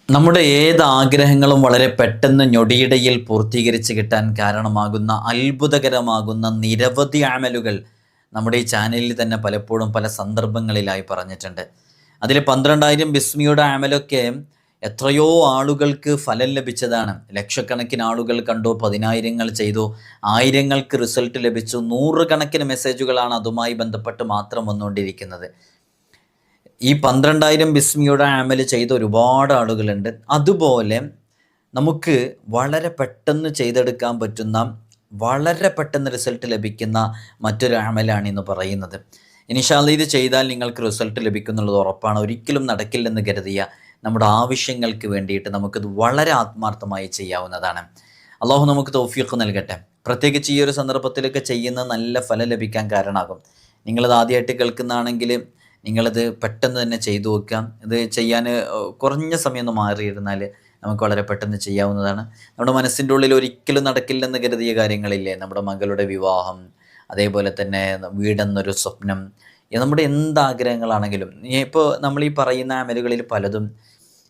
നമ്മുടെ ഏത് ആഗ്രഹങ്ങളും വളരെ പെട്ടെന്ന് ഞൊടിയിടയിൽ പൂർത്തീകരിച്ച് കിട്ടാൻ കാരണമാകുന്ന അത്ഭുതകരമാകുന്ന നിരവധി അമലുകൾ നമ്മുടെ ഈ ചാനലിൽ തന്നെ പലപ്പോഴും പല സന്ദർഭങ്ങളിലായി പറഞ്ഞിട്ടുണ്ട്. അതിൽ 12,000 ബിസ്മിയുടെ അമലൊക്കെ എത്രയോ ആളുകൾക്ക് ഫലം ലഭിച്ചതാണ്. ലക്ഷക്കണക്കിന് ആളുകൾ കണ്ടു, 10,000 ചെയ്തു, ആയിരങ്ങൾക്ക് റിസൾട്ട് ലഭിച്ചു, നൂറുകണക്കിന് മെസ്സേജുകളാണ് അതുമായി ബന്ധപ്പെട്ട് മാത്രം വന്നുകൊണ്ടിരിക്കുന്നത്. ഈ 12,000 ബിസ്മിയുടെ അമൽ ചെയ്ത ഒരുപാട് ആളുകളുണ്ട്. അതുപോലെ നമുക്ക് വളരെ പെട്ടെന്ന് ചെയ്തെടുക്കാൻ പറ്റുന്ന, വളരെ പെട്ടെന്ന് റിസൾട്ട് ലഭിക്കുന്ന മറ്റൊരു അമലാണ് ഇന്ന് പറയുന്നത്. ഇൻഷാ അല്ലാഹ് ഇത് ചെയ്താൽ നിങ്ങൾക്ക് റിസൾട്ട് ലഭിക്കുന്നുള്ളത് ഉറപ്പാണ്. ഒരിക്കലും നടക്കില്ലെന്ന് കരുതിയ നമ്മുടെ ആവശ്യങ്ങൾക്ക് വേണ്ടിയിട്ട് നമുക്കിത് വളരെ ആത്മാർത്ഥമായി ചെയ്യാവുന്നതാണ്. അള്ളാഹു നമുക്ക് തൗഫീഖ് നൽകട്ടെ. പ്രത്യേകിച്ച് ഈ ഒരു സന്ദർഭത്തിലൊക്കെ ചെയ്യുന്ന നല്ല ഫലം ലഭിക്കാൻ കാരണമാകും. നിങ്ങളത് ആദ്യമായിട്ട് കേൾക്കുന്നതാണെങ്കിൽ നിങ്ങളത് പെട്ടെന്ന് തന്നെ ചെയ്തു വെക്കാം. ഇത് ചെയ്യാൻ കുറഞ്ഞ സമയം ഒന്ന് മാറിയിരുന്നാൽ നമുക്ക് വളരെ പെട്ടെന്ന് ചെയ്യാവുന്നതാണ്. നമ്മുടെ മനസ്സിൻ്റെ ഉള്ളിൽ ഒരിക്കലും നടക്കില്ലെന്ന് കരുതിയ കാര്യങ്ങളില്ലേ, നമ്മുടെ മകളുടെ വിവാഹം, അതേപോലെ തന്നെ വീടെന്നൊരു സ്വപ്നം, നമ്മുടെ എന്താഗ്രഹങ്ങളാണെങ്കിലും ഇപ്പോൾ നമ്മൾ ഈ പറയുന്ന അമലുകളിൽ പലതും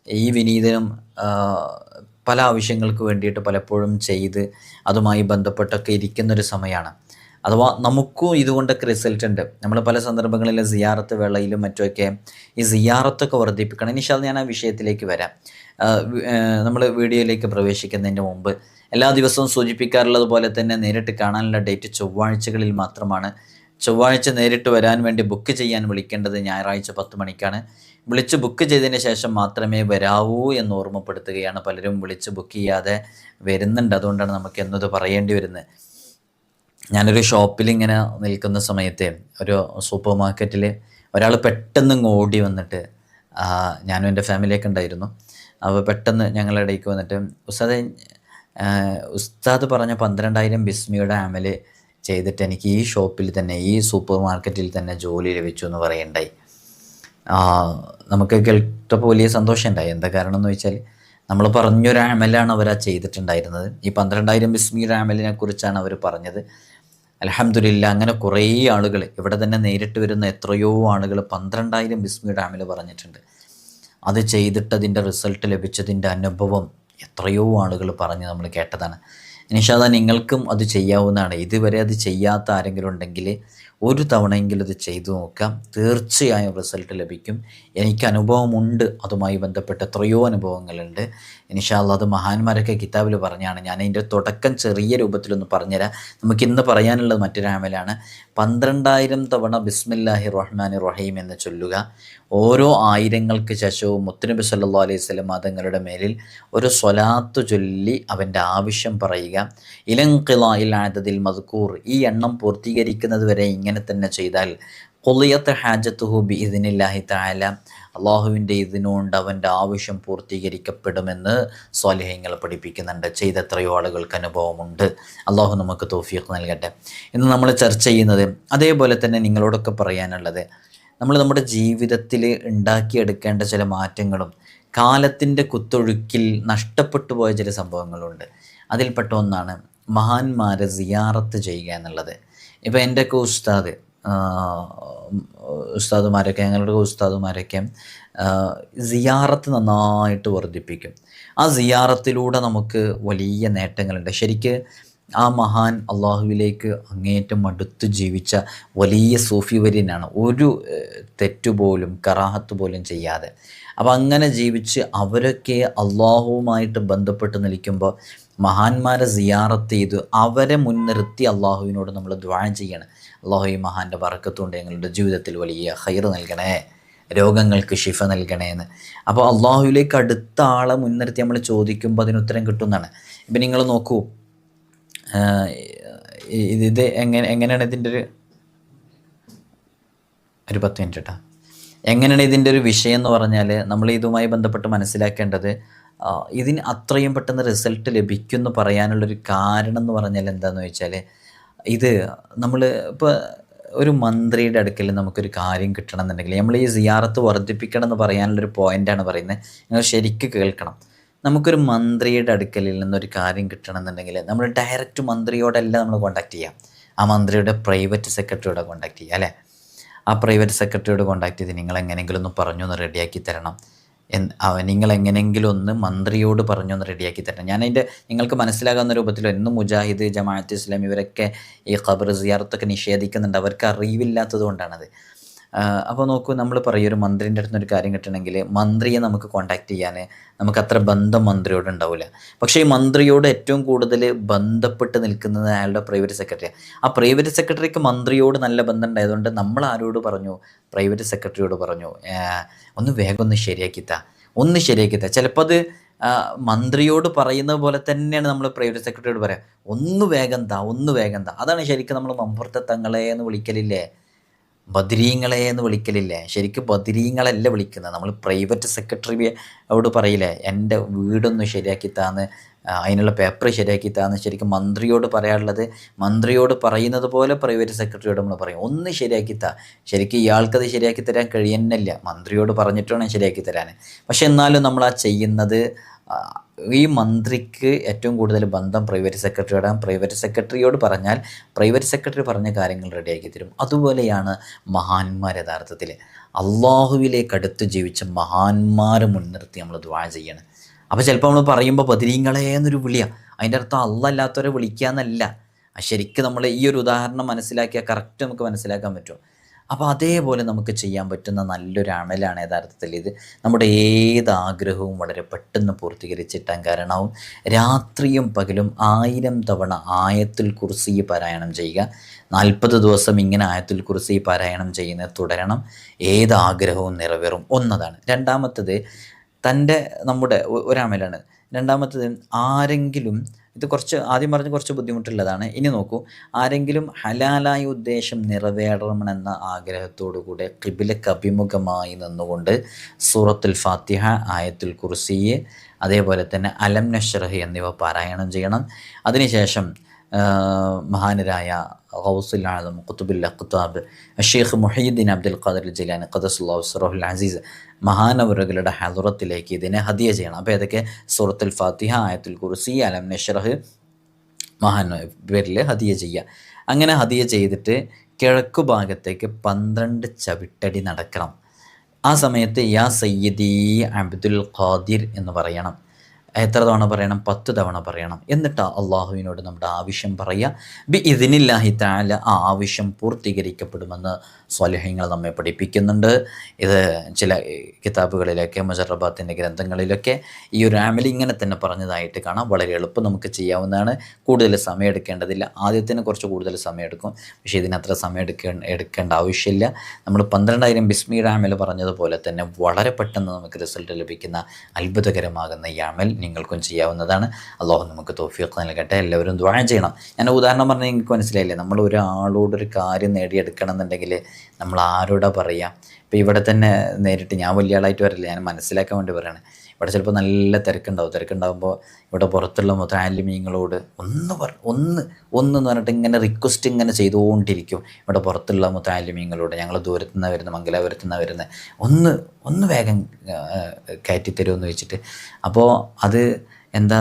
ഈ വിനീതനും പല ആവശ്യങ്ങൾക്ക് വേണ്ടിയിട്ട് പലപ്പോഴും ചെയ്ത് അതുമായി ബന്ധപ്പെട്ടൊക്കെ ഇരിക്കുന്നൊരു സമയമാണ്. അഥവാ നമുക്കും ഇതുകൊണ്ടൊക്കെ റിസൾട്ട് ഉണ്ട്. നമ്മൾ പല സന്ദർഭങ്ങളിൽ സിയാറത്ത് വേളയിലും മറ്റുമൊക്കെ ഈ സിയാറത്തൊക്കെ വർദ്ധിപ്പിക്കണം. ഇൻഷാ അല്ലാഹ് ഞാൻ ആ വിഷയത്തിലേക്ക് വരാം. നമ്മൾ വീഡിയോയിലേക്ക് പ്രവേശിക്കുന്നതിന് മുമ്പ് എല്ലാ ദിവസവും സൂചിപ്പിക്കാറുള്ളത് പോലെ തന്നെ നേരിട്ട് കാണാനുള്ള ഡേറ്റ് ചൊവ്വാഴ്ചകളിൽ മാത്രമാണ്. ചൊവ്വാഴ്ച നേരിട്ട് വരാൻ വേണ്ടി ബുക്ക് ചെയ്യാൻ വിളിക്കേണ്ടത് ഞായറാഴ്ച 10 മണിക്കാണ്. വിളിച്ച് ബുക്ക് ചെയ്തതിന് ശേഷം മാത്രമേ വരാവൂ എന്ന് ഓർമ്മപ്പെടുത്തുകയാണ്. പലരും വിളിച്ച് ബുക്ക് ചെയ്യാതെ വരുന്നുണ്ട്. അതുകൊണ്ടാണ് നമുക്ക് എന്നത് പറയേണ്ടി വരുന്നത്. ഞാനൊരു ഷോപ്പിൽ ഇങ്ങനെ നിൽക്കുന്ന സമയത്ത് ഒരു സൂപ്പർ മാർക്കറ്റിൽ ഒരാൾ പെട്ടെന്ന് ഓടി വന്നിട്ട്, ഞാനും എൻ്റെ ഫാമിലിയൊക്കെ ഉണ്ടായിരുന്നു. അപ്പോൾ പെട്ടെന്ന് ഞങ്ങളുടെ ഇടയ്ക്ക് വന്നിട്ട്, ഉസ്താദ് പറഞ്ഞ 12,000 ബിസ്മിയുടെ അമൽ ചെയ്തിട്ട് എനിക്ക് ഈ ഷോപ്പിൽ തന്നെ, ഈ സൂപ്പർ മാർക്കറ്റിൽ തന്നെ ജോലി ലഭിച്ചു എന്ന് പറയുണ്ടായി. നമുക്ക് കേട്ടപ്പോൾ വലിയ സന്തോഷം ഉണ്ടായി. എന്താ കാരണം എന്ന് വെച്ചാൽ നമ്മൾ പറഞ്ഞൊരു അമലാണ് അവർ ചെയ്തിട്ടുണ്ടായിരുന്നത്. ഈ 12,000 ബിസ്മിയുടെ അമലിനെ കുറിച്ചാണ് അവർ പറഞ്ഞത്. അൽഹംദുലില്ലാ, അങ്ങനെ കുറേ ആളുകൾ ഇവിടെ തന്നെ നേരിട്ട് വരുന്ന എത്രയോ ആളുകൾ 12,000 ബിസ്മിയുടെ അമൽ പറഞ്ഞിട്ടുണ്ട്. അത് ചെയ്തിട്ടതിൻ്റെ റിസൾട്ട് ലഭിച്ചതിൻ്റെ അനുഭവം എത്രയോ ആളുകൾ പറഞ്ഞ് നമ്മൾ കേട്ടതാണ്. ഇൻഷാ അല്ലാഹ് നിങ്ങൾക്കും അത് ചെയ്യാവുന്നതാണ്. ഇതുവരെ അത് ചെയ്യാത്ത ആരെങ്കിലും ഉണ്ടെങ്കിൽ ഒരു തവണയെങ്കിലും ഇത് ചെയ്തു നോക്കാം. തീർച്ചയായും റിസൾട്ട് ലഭിക്കും. എനിക്ക് അനുഭവമുണ്ട്, അതുമായി ബന്ധപ്പെട്ട് എത്രയോ അനുഭവങ്ങളുണ്ട്. ഇൻഷാ അല്ലാഹ് അത് മഹാന്മാരൊക്കെ കിതാബിൽ പറഞ്ഞാണ്. ഞാൻ അതിൻ്റെ തുടക്കം ചെറിയ രൂപത്തിലൊന്ന് പറഞ്ഞുതരാം. നമുക്കിന്ന് പറയാനുള്ളത് മറ്റൊരു അമലാണ്. 12,000 തവണ ബിസ്മില്ലാഹി റഹ്മാനി റഹീം എന്ന് ചൊല്ലുക. ഓരോ ആയിരങ്ങൾക്ക് ശേഷവും മുത്തുനബി സല്ലല്ലാഹു അലൈഹി വസല്ലം തങ്ങളുടെ മേലിൽ ഒരു സ്വലാത്ത് ചൊല്ലി അവൻ്റെ ആവശ്യം പറയുക. ഇലൻഖിലാഇൽ അദദിൽ മദ്കൂർ, ഈ എണ്ണം പൂർത്തീകരിക്കുന്നത് വരെ ഇങ്ങനെ തന്നെ ചെയ്താൽ ഖുളിയത്ത് ഹാജത്തുഹു ബിഇദ്നില്ലാഹി തആല, അള്ളാഹുവിൻ്റെ ഇതിനുകൊണ്ട് അവൻ്റെ ആവശ്യം പൂർത്തീകരിക്കപ്പെടുമെന്ന് സ്വാലിഹീങ്ങൾ പഠിപ്പിക്കുന്നുണ്ട്. ചെയ്ത എത്രയോ ആളുകൾക്ക് അനുഭവമുണ്ട്. അള്ളാഹു നമുക്ക് തൗഫീഖ് നൽകട്ടെ. ഇന്ന് നമ്മൾ ചർച്ച ചെയ്യുന്നത്, അതേപോലെ തന്നെ നിങ്ങളോടൊക്കെ പറയാനുള്ളത്, നമ്മൾ നമ്മുടെ ജീവിതത്തിൽ ഉണ്ടാക്കിയെടുക്കേണ്ട ചില മാറ്റങ്ങളും കാലത്തിൻ്റെ കുത്തൊഴുക്കിൽ നഷ്ടപ്പെട്ടു പോയ ചില സംഭവങ്ങളുണ്ട്. അതിൽപ്പെട്ട ഒന്നാണ് മഹാന്മാരെ സിയാറത്ത് ചെയ്യുക എന്നുള്ളത്. ഇപ്പോൾ എൻ്റെയൊക്കെ ഉസ്താദുമാരൊക്കെ, ഞങ്ങളുടെ ഉസ്താദുമാരൊക്കെ സിയാറത്ത് നന്നായിട്ട് വർദ്ധിപ്പിക്കും. ആ സിയാറത്തിലൂടെ നമുക്ക് വലിയ നേട്ടങ്ങളുണ്ട്. ശരിക്ക് ആ മഹാൻ അള്ളാഹുവിലേക്ക് അങ്ങേയറ്റം അടുത്ത് ജീവിച്ച വലിയ സൂഫി വര്യനാണ്. ഒരു തെറ്റുപോലും കറാഹത്ത് പോലും ചെയ്യാതെ. അപ്പം അങ്ങനെ ജീവിച്ച് അവരൊക്കെ അള്ളാഹുവുമായിട്ട് ബന്ധപ്പെട്ട് നിൽക്കുമ്പോൾ മഹാന്മാരെ സിയാറത്ത് ചെയ്ത് അവരെ മുൻനിർത്തി അള്ളാഹുവിനോട് നമ്മൾ ദുആ ചെയ്യണം. അള്ളാഹു ഈ മഹാൻ്റെ ബറക്കത്തുകൊണ്ട് ഞങ്ങളുടെ ജീവിതത്തിൽ വലിയ ഖൈർ നൽകണേ, രോഗങ്ങൾക്ക് ശിഫ നൽകണേ എന്ന്. അപ്പോൾ അള്ളാഹുവിലേക്ക് അടുത്ത ആളെ മുൻനിർത്തി നമ്മൾ ചോദിക്കുമ്പോൾ അതിന് ഉത്തരം കിട്ടുന്നതാണ്. ഇപ്പം നിങ്ങൾ നോക്കൂ, ഇത് എങ്ങനെയാണ് ഇതിൻ്റെ ഒരു 10 മിനിറ്റ് കേട്ടോ. എങ്ങനെയാണ് ഇതിൻ്റെ ഒരു വിഷയം എന്ന് പറഞ്ഞാൽ, നമ്മൾ ഇതുമായി ബന്ധപ്പെട്ട് മനസ്സിലാക്കേണ്ടത്, ഇതിന് അത്രയും പെട്ടെന്ന് റിസൾട്ട് ലഭിക്കുമെന്ന് പറയാനുള്ളൊരു കാരണം എന്ന് പറഞ്ഞാൽ എന്താണെന്ന് വെച്ചാൽ, ഇത് നമ്മൾ ഇപ്പോൾ ഒരു മന്ത്രിയുടെ അടുക്കൽ നമുക്കൊരു കാര്യം കിട്ടണം എന്നുണ്ടെങ്കിൽ നമ്മൾ ഈ സിയാറത്ത് വർദ്ധിപ്പിക്കണം എന്ന് പറയാനുള്ളൊരു പോയിൻ്റാണ് പറയുന്നത്. നിങ്ങൾ ശരിക്കും കേൾക്കണം. നമുക്കൊരു മന്ത്രിയുടെ അടുക്കലിൽ നിന്നൊരു കാര്യം കിട്ടണം എന്നുണ്ടെങ്കിൽ നമ്മൾ ഡയറക്റ്റ് മന്ത്രിയോടല്ല നമ്മൾ കോൺടാക്റ്റ് ചെയ്യാം. ആ മന്ത്രിയുടെ പ്രൈവറ്റ് സെക്രട്ടറിയോടെ കോൺടാക്റ്റ് ചെയ്യുക, അല്ലേ? ആ പ്രൈവറ്റ് സെക്രട്ടറിയോട് കോൺടാക്ട് ചെയ്ത് നിങ്ങൾ എങ്ങനെയെങ്കിലും ഒന്ന് പറഞ്ഞു ഒന്ന് റെഡിയാക്കി തരണം, നിങ്ങൾ എങ്ങനെയെങ്കിലും ഒന്ന് മന്ത്രിയോട് പറഞ്ഞൊന്ന് റെഡിയാക്കി തരണം. ഞാനതിൻ്റെ നിങ്ങൾക്ക് മനസ്സിലാകാവുന്ന രൂപത്തിൽ എന്നും മുജാഹിദ്, ജമാഅത്ത് ഇസ്ലാമി ഇവരൊക്കെ ഈ ഖബർ സിയാറത്തൊക്കെ നിഷേധിക്കുന്നുണ്ട്. അവർക്ക് അറിവില്ലാത്തത് കൊണ്ടാണത്. അപ്പോൾ നോക്കൂ, നമ്മൾ പറയും ഒരു മന്ത്രിൻ്റെ അടുത്ത് ഒരു കാര്യം കിട്ടണമെങ്കിൽ മന്ത്രിയെ നമുക്ക് കോൺടാക്റ്റ് ചെയ്യാൻ നമുക്ക് അത്ര ബന്ധം മന്ത്രിയോട് ഉണ്ടാവില്ല. പക്ഷേ ഈ മന്ത്രിയോട് ഏറ്റവും കൂടുതൽ ബന്ധപ്പെട്ട് നിൽക്കുന്നത് അയാളുടെ പ്രൈവറ്റ് സെക്രട്ടറിയാണ്. ആ പ്രൈവറ്റ് സെക്രട്ടറിക്ക് മന്ത്രിയോട് നല്ല ബന്ധം ഉണ്ടായതുകൊണ്ട് നമ്മൾ ആരോട് പറഞ്ഞു? പ്രൈവറ്റ് സെക്രട്ടറിയോട് പറഞ്ഞു, ഒന്ന് വേഗം ഒന്ന് ശരിയാക്കിത്താ. ചിലപ്പോൾ അത് മന്ത്രിയോട് പറയുന്നത് പോലെ തന്നെയാണ് നമ്മൾ പ്രൈവറ്റ് സെക്രട്ടറിയോട് പറയാം, ഒന്ന് വേഗം താ. അതാണ് ശരിക്കും നമ്മൾ മമ്പുറത്തെ തങ്ങളെ എന്ന് വിളിക്കലില്ലേ, ബദരീങ്ങളെ എന്ന് വിളിക്കലില്ലേ? ശരിക്കും ബദരീങ്ങളല്ല വിളിക്കുന്നത്. നമ്മൾ പ്രൈവറ്റ് സെക്രട്ടറിയോട് പറയില്ലേ, എൻ്റെ വീടൊന്ന് ശരിയാക്കിത്താന്ന്, അതിനുള്ള പേപ്പർ ശരിയാക്കിത്താന്ന്. ശരിക്കും മന്ത്രിയോട് പറയാനുള്ളത് മന്ത്രിയോട് പറയുന്നത് പോലെ പ്രൈവറ്റ് സെക്രട്ടറിയോട് നമ്മൾ പറയും, ഒന്ന് ശരിയാക്കിത്താ. ശരിക്കും ഇയാൾക്കത് ശരിയാക്കി തരാൻ കഴിയുന്നില്ല, മന്ത്രിയോട് പറഞ്ഞിട്ട് വേണം ശരിയാക്കി തരാൻ. പക്ഷെ എന്നാലും നമ്മൾ ആ ചെയ്യുന്നത്, ഈ മന്ത്രിക്ക് ഏറ്റവും കൂടുതൽ ബന്ധം പ്രൈവറ്റ് സെക്രട്ടറിയോടാണ്. പ്രൈവറ്റ് സെക്രട്ടറിയോട് പറഞ്ഞാൽ പ്രൈവറ്റ് സെക്രട്ടറി പറഞ്ഞ കാര്യങ്ങൾ റെഡിയാക്കി തരും. അതുപോലെയാണ് മഹാന്മാർ. യഥാർത്ഥത്തിൽ അള്ളാഹുവിലേക്ക് അടുത്ത് ജീവിച്ച മഹാന്മാരെ മുൻനിർത്തി നമ്മൾ ദുആ ചെയ്യണം. അപ്പോൾ ചിലപ്പോൾ നമ്മൾ പറയുമ്പോൾ ബദരീങ്ങളെ എന്നൊരു വിളിയാണ്, അതിൻ്റെ അർത്ഥം അള്ളാഹ് അല്ലാത്തവരെ വിളിക്കുക എന്നല്ല. ശരിക്കും നമ്മൾ ഈ ഒരു ഉദാഹരണം മനസ്സിലാക്കിയാൽ കറക്റ്റ് നമുക്ക് മനസ്സിലാക്കാൻ പറ്റും. അപ്പോൾ അതേപോലെ നമുക്ക് ചെയ്യാൻ പറ്റുന്ന നല്ലൊരു അമലാണ് യഥാർത്ഥത്തിൽ ഇത്. നമ്മുടെ ഏത് ആഗ്രഹവും വളരെ പെട്ടെന്ന് പൂർത്തീകരിച്ചിട്ടാൻ കാരണമാവും. രാത്രിയും പകലും 1000 തവണ ആയത്തുൽ കുർസി പാരായണം ചെയ്യുക. 40 ദിവസം ഇങ്ങനെ ആയത്തുൽ കുർസി പാരായണം ചെയ്യുന്നത് തുടരണം. ഏത് ആഗ്രഹവും നിറവേറും. ഒന്നതാണ്. രണ്ടാമത്തത് നമ്മുടെ ഒരമലാണ്. രണ്ടാമത്തത്, ആരെങ്കിലും, ഇത് ആദ്യം പറഞ്ഞ് കുറച്ച് ബുദ്ധിമുട്ടുള്ളതാണ്. ഇനി നോക്കൂ, ആരെങ്കിലും ഹലാലായ ഉദ്ദേശം നിറവേറണമെന്ന ആഗ്രഹത്തോടു കൂടെ ഖിബിലക്ക് അഭിമുഖമായി നിന്നുകൊണ്ട് സൂറത്തുൽ ഫാത്തിഹ, ആയത്തുൽ കുർസി, അതേപോലെ തന്നെ അലം നശ്റഹ് എന്നിവ പാരായണം ചെയ്യണം. അതിനുശേഷം മഹാനരായ ഗൗസുൽ ആദം ഖുതുബുൽ അഖ്താബ് ഷെയ്ഖ് മുഹയ്യിദ്ദീൻ അബ്ദുൽ ഖാദിർ ജിലാനി ഖദ്ദസല്ലാഹു സിറഹുൽ അസീസ് മഹാനവറുകളുടെ ഹദറത്തിലേക്ക് ഇതിനെ ഹദിയ ചെയ്യണം. അപ്പോൾ ഏതൊക്കെ? സൂറത്തുൽ ഫാത്തിഹ, ആയത്തുൽ കുർസി, അലം നശ്റഹ് പേരിൽ ഹദിയ ചെയ്യുക. അങ്ങനെ ഹദിയ ചെയ്തിട്ട് കിഴക്കു ഭാഗത്തേക്ക് 12 ചവിട്ടടി നടക്കണം. ആ സമയത്ത് യാ സയ്യിദി അബ്ദുൽ ഖാദിർ എന്ന് പറയണം. എത്ര തവണ പറയണം? 10 തവണ പറയണം. എന്നിട്ട് അള്ളാഹുവിനോട് നമ്മുടെ ആവശ്യം പറയുക. ബി ഇദ്നില്ലാഹി തആല ആ ആവശ്യം പൂർത്തീകരിക്കപ്പെടുമെന്ന് സ്വാലിഹീങ്ങൾ നമ്മെ പഠിപ്പിക്കുന്നുണ്ട്. ഇത് ചില കിതാബുകളിലൊക്കെ, മുജറബാത്തിൻ്റെ ഗ്രന്ഥങ്ങളിലൊക്കെ ഈ ഒരു അമൽ ഇങ്ങനെ തന്നെ പറഞ്ഞതായിട്ട് കാണാം. വളരെ എളുപ്പം നമുക്ക് ചെയ്യാവുന്നതാണ്. കൂടുതൽ സമയം എടുക്കേണ്ടതില്ല. ആദ്യത്തിന് കുറച്ച് കൂടുതൽ സമയം എടുക്കും, പക്ഷേ ഇതിനത്ര സമയം എടുക്കേണ്ട ആവശ്യമില്ല. നമ്മൾ 12,000 ബിസ്മിയുടെ അമൽ പറഞ്ഞതുപോലെ തന്നെ വളരെ പെട്ടെന്ന് നമുക്ക് റിസൾട്ട് ലഭിക്കുന്ന അത്ഭുതകരമാകുന്ന ഈ അമൽ നിങ്ങൾക്കും ചെയ്യാവുന്നതാണ്. അള്ളാഹു നമുക്ക് തൗഫീഖ് നൽകട്ടെ. എല്ലാവരും ദുആ ചെയ്യണം. ഞാൻ ഉദാഹരണം പറഞ്ഞാൽ നിങ്ങൾക്ക് മനസ്സിലായില്ലേ, നമ്മൾ ഒരാളോടൊരു കാര്യം നേടിയെടുക്കണം എന്നുണ്ടെങ്കിൽ നമ്മൾ ആരോടാ പറയുക? ഇപ്പോൾ ഇവിടെ തന്നെ നേരിട്ട്, ഞാൻ വലിയ ആളായിട്ട് വരില്ല, ഞാൻ മനസ്സിലാക്കാൻ വേണ്ടി പറയുകയാണ്. ഇവിടെ ചിലപ്പോൾ നല്ല തിരക്കുണ്ടാകുമ്പോൾ ഇവിടെ പുറത്തുള്ള മുതഅല്ലിമീങ്ങളോട് ഒന്ന് എന്ന് പറഞ്ഞിട്ട് ഇങ്ങനെ റിക്വസ്റ്റ് ഇങ്ങനെ ചെയ്തുകൊണ്ടിരിക്കും. ഇവിടെ പുറത്തുള്ള മുതഅല്ലിമീങ്ങളോട്, ഞങ്ങൾ ദൂരത്തുനിന്ന് വരുന്ന, മംഗലാപുരത്തുനിന്ന് വരുന്ന, ഒന്ന് വേഗം കയറ്റിത്തരുമെന്ന് വെച്ചിട്ട്. അപ്പോൾ അത് എന്താ,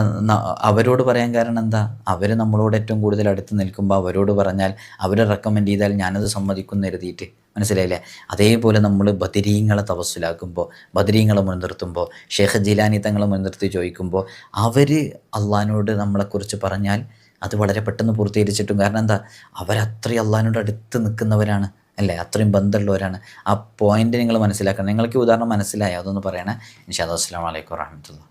അവരോട് പറയാൻ കാരണം എന്താ? അവർ നമ്മളോട് ഏറ്റവും കൂടുതൽ അടുത്ത് നിൽക്കുമ്പോൾ അവരോട് പറഞ്ഞാൽ, അവർ റെക്കമെൻഡ് ചെയ്താൽ ഞാനത് സമ്മതിക്കുമെന്ന് എഴുതിയിട്ട്, മനസ്സിലായില്ലേ? അതേപോലെ നമ്മൾ ബദരീങ്ങളെ തവസ്സുലാക്കുമ്പോൾ, ബദരീങ്ങളെ മുൻനിർത്തുമ്പോൾ, ഷെയ്ഖ് ജിലാനി തങ്ങളെ മുൻനിർത്തി ചോദിക്കുമ്പോൾ, അവർ അള്ളാഹിനോട് നമ്മളെക്കുറിച്ച് പറഞ്ഞാൽ അത് വളരെ പെട്ടെന്ന് പൂർത്തീകരിച്ചിട്ടും. കാരണം എന്താ? അവരത്രയും അള്ളാഹിനോട് അടുത്ത് നിൽക്കുന്നവരാണ്, അല്ലേ? അത്രയും ബന്ധമുള്ളവരാണ്. ആ പോയിന്റ് നിങ്ങൾ മനസ്സിലാക്കണം. നിങ്ങൾക്ക് ഉദാഹരണം മനസ്സിലായോ? അതൊന്ന് പറയണേ. ഇൻഷാ അല്ലാഹ്. അസ്സലാമു അലൈക്കും വറഹ്മത്തുള്ളാഹി.